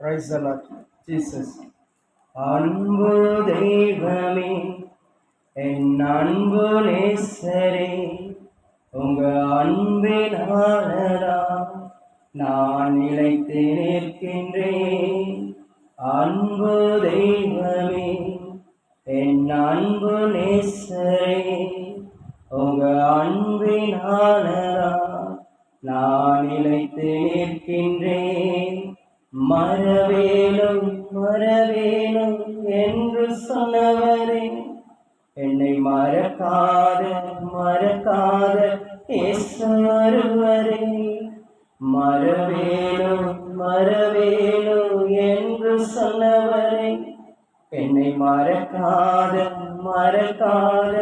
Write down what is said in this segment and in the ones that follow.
Praise the Lord. Jesus. அன்பு தெய்வமே, என் அன்பு நேசரே, உங்க அன்பினாலதான் நான் நிலைத்து நிற்கின்றேன். அன்பு தெய்வமே, என் அன்பு நேசரே, உங்க அன்பினாலதான் நான் நிலைத்து நிற்கின்றேன். மறவேணும் மறவேணும் என்று சொன்னவரே, என்னை மறக்காத மறக்காத இயேசு ஒருவரே. மறவேணும் மறவேணும் என்று சொன்னவரே, என்னை மறக்காத மறக்காத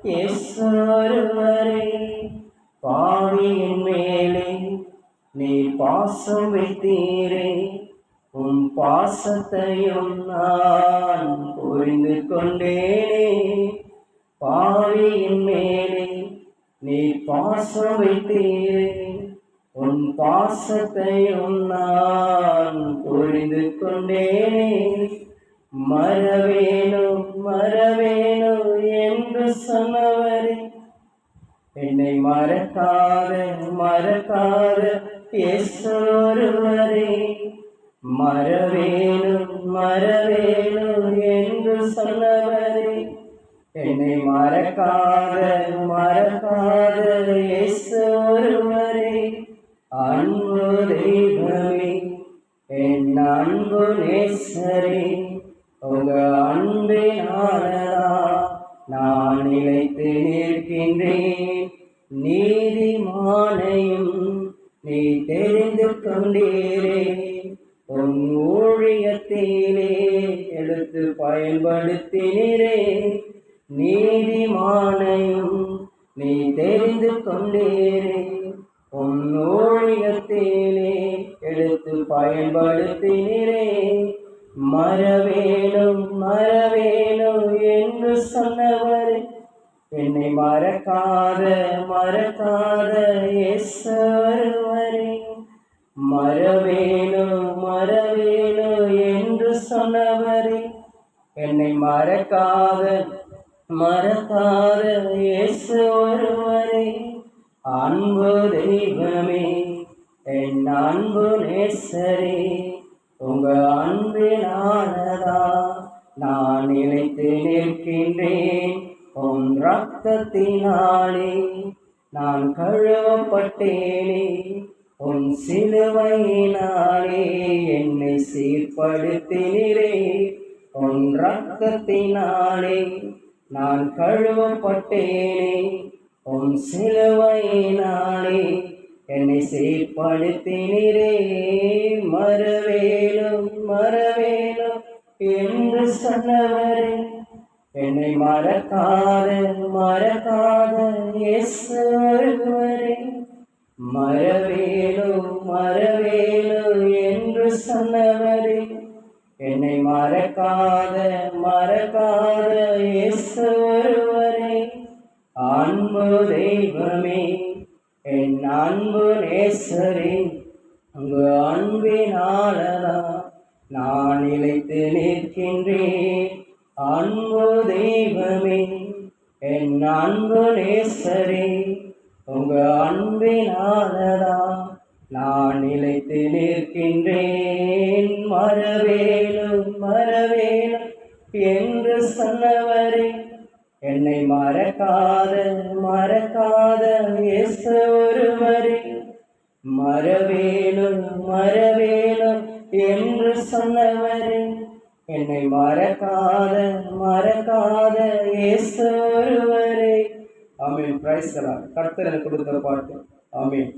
இயேசு ஒருவரே. பாவியின் மேலே நீ பாசம் வைத்தீரே, உன் பாசத்தையும் நான் புரிந்து கொண்டேனே. பாவியின் மேலே நீ பாசம் வைத்தீரே, உன் பாசத்தையும் நான் புரிந்து கொண்டேனே. மறவேணும் மறவேணும் என்று சொன்னவரே, என்னை மறக்காத மறக்காத இயேசு ஒருவரே. மறவேணும் மறவேணும் என்று சொன்னவரே, என்னை மறக்காத மறக்காத இயேசு ஒருவரே. அன்பு தெய்வமே, என் அன்பு நேசரே, உங்க அன்பினாலதான் நான் நிலைத்து நிற்கின்றேன். நீதிமானையும் நீ தெரிந்து கொண்டீரே, உன் ஊழியத்திலே எடுத்து பயன்படுத்தினீரே. நீதிமானையும் நீ தெரிந்து கொண்டீரே, உன் ஊழியத்திலே எடுத்து பயன்படுத்தினீரே. மறவேணும் மறவேணும் என்று சொன்னவரே, என்னை மறக்காத மறக்காத இயேசு ஒருவரே. மறவேணும் மறவேணும் என்று சொன்னவரே, என்னை மறக்காத மறக்காத இயேசு ஒருவரே. அன்பு தெய்வமே, என் அன்பு நேசரே, உங்க அன்பினாலதான் நான் நிலைத்து நிற்கின்றேன். உன் ரத்தத்தினாலே நான் கழுவப்பட்டேனே, உன் சிலுவையினாலே என்னை சீர்படுத்தினீரே. உன் ரத்தத்தினாலே நான் கழுவப்பட்டேனே, உன் சிலுவையினாலே என்னை சீர்படுத்தினீரே. மறவேணும் மறவேணும் என்று சொன்னவரே, என்னை மறக்காத மறக்காத இயேசு ஒருவரே. மறவேணும் மறவேணும் என்று சொன்னவரே, என்னை மறக்காத மறக்காத இயேசு ஒருவரே. அன்பு தெய்வமே, என் அன்பு நேசரே, உங்க அன்பினாலதான் நான் நிலைத்து நிற்கின்றேன். அன்பு தெய்வமே, என் அன்பு நேசரே, உங்க அன்பினாலதான் நான் நிலைத்து நிற்கின்றேன். மறவேணும் மறவேணும் என்று சொன்னவரே, என்னை மறக்காத மறக்காத இயேசு ஒருவரே. மறவேணும் மறவேணும் என்று சொன்னவரே, என்னை மறக்காத மறக்காத இயேசு ஒருவரே. ஆமென். Praise the lord. கர்த்தர் எனக்கு கொடுத்த பாட்டு. ஆமென்.